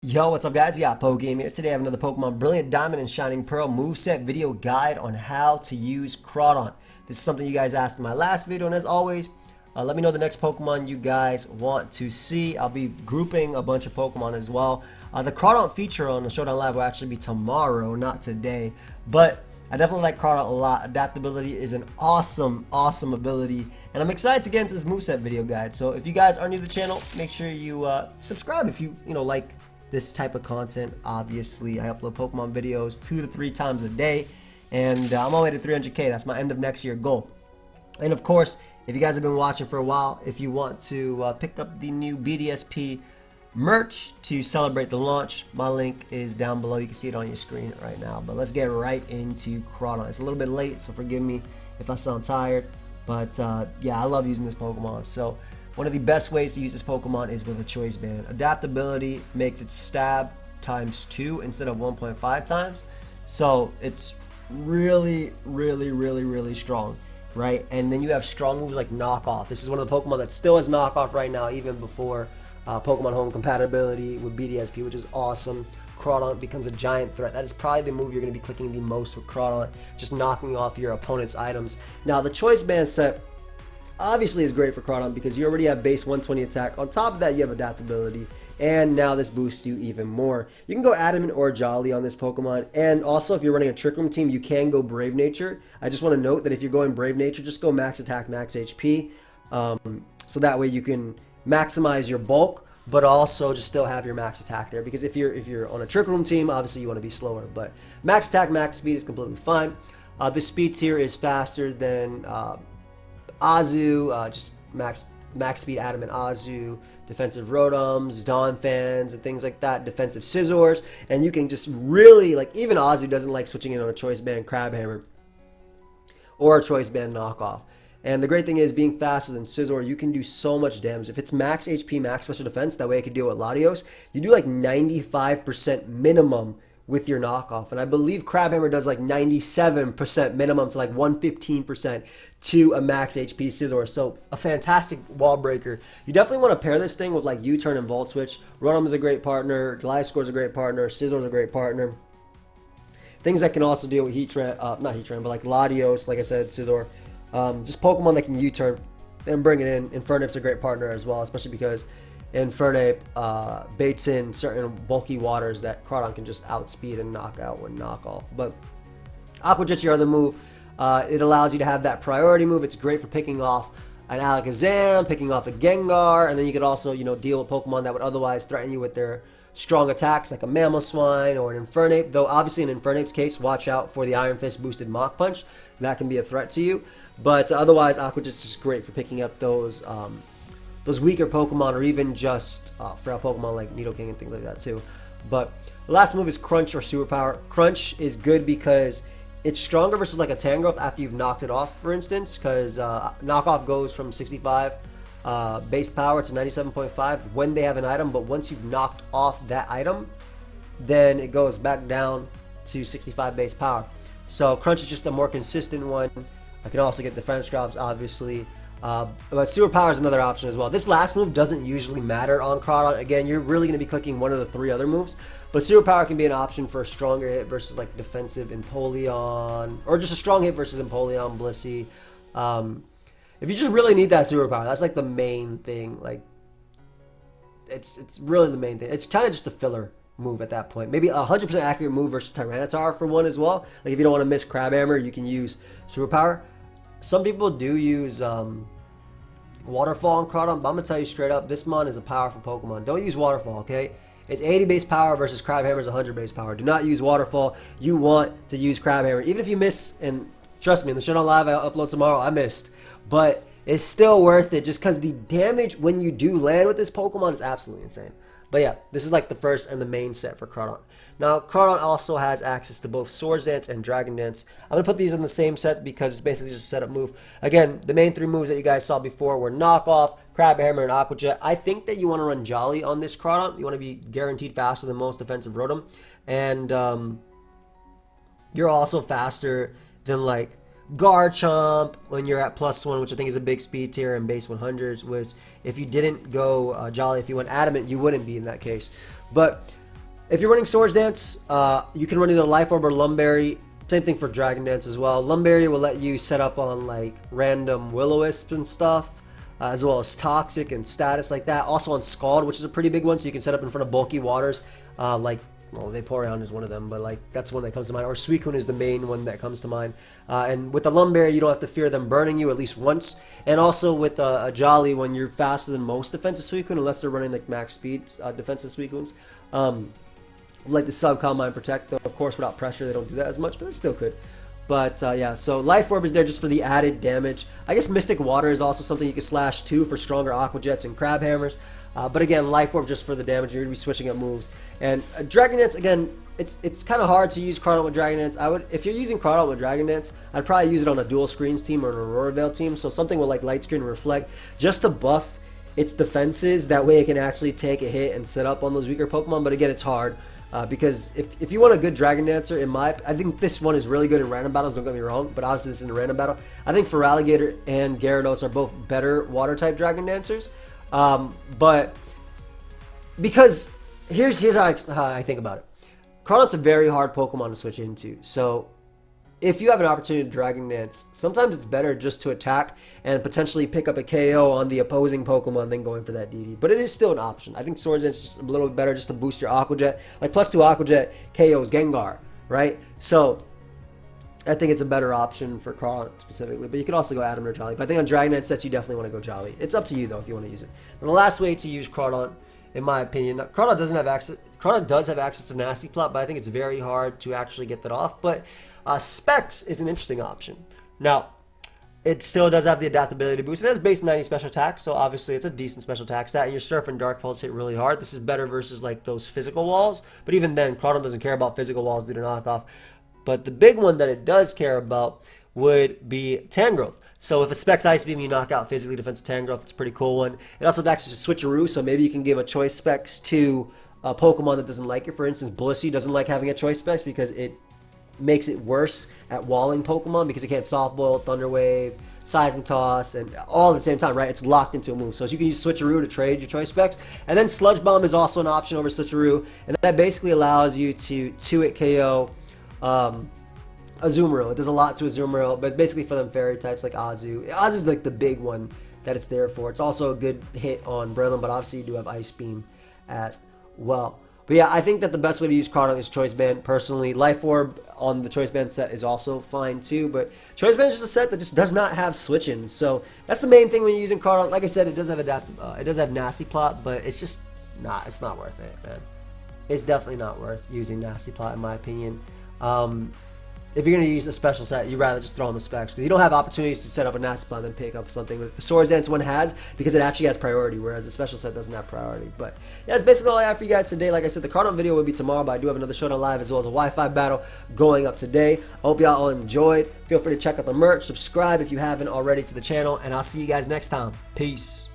Yo, what's up guys? We got pokeaimMD here. Today I have another Pokemon Brilliant Diamond and Shining Pearl moveset video guide on how to use CRAWDAUNT. This is something you guys asked in my last video, and as always, let me know the next Pokemon you guys want to see. I'll be grouping a bunch of Pokemon as well. The CRAWDAUNT feature on the Showdown Live will actually be tomorrow, not today, but I definitely like CRAWDAUNT a lot. Adaptability is an awesome ability, and I'm excited to get into this moveset video guide. So if you guys are new to the channel, make sure you subscribe if you like this type of content. Obviously, I upload Pokemon videos 2 to 3 times a day, and I'm all the way to 300K. That's my end of next year goal. And of course, if you guys have been watching for a while, if you want to pick up the new BDSP merch to celebrate the launch, my link is down below. You can see it on your screen right now. But let's get right into CRAWDAUNT. It's a little bit late, so forgive me if I sound tired. But yeah, I love using this Pokemon. So one of the best ways to use this Pokemon is with a choice band. Adaptability makes it stab times 2 instead of 1.5 times. So it's really strong, right? And then you have strong moves like knockoff. This is one of the Pokemon that still has knockoff right now, even before Pokemon Home compatibility with BDSP, which is awesome. CRAWDAUNT becomes a giant threat. That is probably the move you're going to be clicking the most with CRAWDAUNT, just knocking off your opponent's items. Now, the choice band set obviously is great for CRAWDAUNT because you already have base 120 attack. On top of that, you have adaptability, and now this boosts you even more. You can go Adamant or Jolly on this Pokemon, and also if you're running a Trick Room team, you can go Brave Nature. I just want to note that if you're going Brave Nature, just go max attack, max HP, so that way you can maximize your bulk, but also just still have your max attack there. Because if you're on a Trick Room team, obviously you want to be slower, but max attack, max speed is completely fine. The speed tier is faster than Azu, just max speed Adamant Azu, defensive Rotoms, Dawn Fans, and things like that, defensive Scizors, and you can just really, like, even Azu doesn't like switching in on a choice band Crabhammer or a choice band knockoff. And the great thing is, being faster than Scizor, you can do so much damage. If it's max HP, max special defense, that way I can deal with Latios, you do like 95% minimum with your knockoff. And I believe Crabhammer does like 97% minimum to like 115% to a max HP Scizor. So a fantastic wall breaker. You definitely want to pair this thing with like U-Turn and Volt Switch. Rotom is a great partner. Gliscor's a great partner. Scizor's a great partner. Things that can also deal with not Heatran, but like Latios, like I said, Scizor. Just Pokemon that can U-Turn and bring it in. Infernape's a great partner as well, especially because Infernape baits in certain bulky waters that CRAWDAUNT can just outspeed and knock out when knockoff. But Aqua Jet's your other move. It allows you to have that priority move. It's great for picking off an Alakazam, picking off a Gengar, and then you could also deal with Pokemon that would otherwise threaten you with their strong attacks, like a Mamoswine or an Infernape. Though obviously in Infernape's case, watch out for the Iron Fist boosted Mach Punch. That can be a threat to you. But otherwise, Aqua Jet's is great for picking up those weaker Pokemon, or even just frail Pokemon like Nidoking and things like that too. But the last move is Crunch or Superpower. Crunch is good because it's stronger versus like a Tangrowth after you've knocked it off, for instance, because knockoff goes from 65 base power to 97.5 when they have an item, but once you've knocked off that item, then it goes back down to 65 base power. So Crunch is just a more consistent one. I can also get defense drops, obviously. But Superpower is another option as well. This last move doesn't usually matter on CRAWDAUNT. Again, you're really going to be clicking one of the 3 other moves. But Superpower can be an option for a stronger hit versus like defensive Empoleon, or just a strong hit versus Empoleon, Blissey. If you just really need that Superpower, that's like the main thing. Like, it's really the main thing. It's kind of just a filler move at that point. Maybe a 100% accurate move versus Tyranitar for one as well. Like if you don't want to miss Crabhammer, you can use Superpower. Some people do use Waterfall on CRAWDAUNT, but I'm going to tell you straight up, this mon is a powerful Pokemon. Don't use Waterfall, okay? It's 80 base power versus Crabhammer's 100 base power. Do not use Waterfall. You want to use Crabhammer. Even if you miss, and trust me, in the Showdown Live I upload tomorrow, I missed. But it's still worth it just because the damage when you do land with this Pokemon is absolutely insane. But yeah, this is like the first and the main set for CRAWDAUNT. Now, CRAWDAUNT also has access to both Swords Dance and Dragon Dance. I'm going to put these in the same set because it's basically just a setup move. Again, the main 3 moves that you guys saw before were Knockoff, Crabhammer, and Aqua Jet. I think that you want to run Jolly on this CRAWDAUNT. You want to be guaranteed faster than most defensive Rotom. And you're also faster than like Garchomp when you're at +1, which I think is a big speed tier, and base 100s, which if you didn't go Jolly, if you went Adamant, you wouldn't be in that case. But If you're running Swords Dance, you can run either Life Orb or Lumberry. Same thing for Dragon Dance as well. Lumberry will let you set up on like random Will-O-Wisps and stuff, as well as Toxic and Status like that. Also on Scald, which is a pretty big one, so you can set up in front of bulky waters, like, well, Vaporeon is one of them, but like that's one that comes to mind. Or Suicune is the main one that comes to mind. And with the Lumberry, you don't have to fear them burning you at least once. And also with a Jolly, when you're faster than most defensive Suicune, unless they're running like max speed defensive Suicunes, like the sub Calm Mind Protect, though of course without pressure they don't do that as much, but they still could. But yeah, so Life Orb is there just for the added damage. I guess Mystic Water is also something you can slash too for stronger Aqua Jets and Crab Hammers. But again, Life Orb just for the damage. You're going to be switching up moves. And Dragon Dance, again, it's kind of hard to use Crawdaunt with Dragon Dance. If you're using Crawdaunt with Dragon Dance, I'd probably use it on a Dual Screens team or an Aurora Veil team. So something with like Light Screen and Reflect, just to buff its defenses. That way it can actually take a hit and sit up on those weaker Pokemon. But again, it's hard. Because if you want a good Dragon Dancer, I think this one is really good in random battles, don't get me wrong, but obviously this is in a random battle. I think Feraligatr and Gyarados are both better Water-type Dragon Dancers. But because here's how I think about it. Crawdaunt's a very hard Pokemon to switch into, so if you have an opportunity to Dragon Dance, sometimes it's better just to attack and potentially pick up a KO on the opposing Pokemon than going for that DD. But it is still an option. I think Swords Dance is just a little bit better just to boost your Aqua Jet. Like +2 Aqua Jet KOs Gengar, right? So I think it's a better option for Crawdaunt specifically. But you could also go Adam or Jolly. But I think on Dragon Dance sets you definitely want to go Jolly. It's up to you though if you want to use it. And the last way to use Crawdaunt, in my opinion, Crawdaunt does have access to Nasty Plot, but I think it's very hard to actually get that off. But Specs is an interesting option. Now, it still does have the adaptability boost. It has base 90 special attack, so obviously it's a decent special attack stat. And your Surf and Dark Pulse hit really hard. This is better versus like those physical walls. But even then, Crawdaunt doesn't care about physical walls due to knockoff. But the big one that it does care about would be Tangrowth. So if a Specs Ice Beam, you knock out physically defensive Tangrowth, it's a pretty cool one. It also acts as a switcheroo, so maybe you can give a Choice Specs to a Pokemon that doesn't like it. For instance, Blissey doesn't like having a Choice Specs because it makes it worse at walling Pokemon because it can't Soft Boil, Thunder Wave, Seismic Toss, and all at the same time, right? It's locked into a move. So you can use Switcheroo to trade your Choice Specs. And then Sludge Bomb is also an option over Switcheroo, and that basically allows you to 2-hit KO Azumarill. It does a lot to Azumarill, but it's basically for them fairy types like Azu. Azu's like the big one that it's there for. It's also a good hit on Breloom, but obviously you do have Ice Beam as well. But yeah, I think that the best way to use Crawdaunt is Choice Band. Personally, Life Orb on the Choice Band set is also fine too, but Choice Band is just a set that just does not have switch-ins. So that's the main thing when you're using Crawdaunt. Like I said, it does have Nasty Plot, but it's just it's not worth it, man. It's definitely not worth using Nasty Plot in my opinion. If you're going to use a special set, you'd rather just throw on the Specs because you don't have opportunities to set up a Nasty Plot and then pick up something. The Swords Dance one has because it actually has priority, whereas the special set doesn't have priority. But yeah, that's basically all I have for you guys today. Like I said, the Crawdaunt video will be tomorrow, but I do have another Showdown Live as well as a Wi-Fi battle going up today. I hope y'all all enjoyed. Feel free to check out the merch, subscribe if you haven't already to the channel, and I'll see you guys next time. Peace.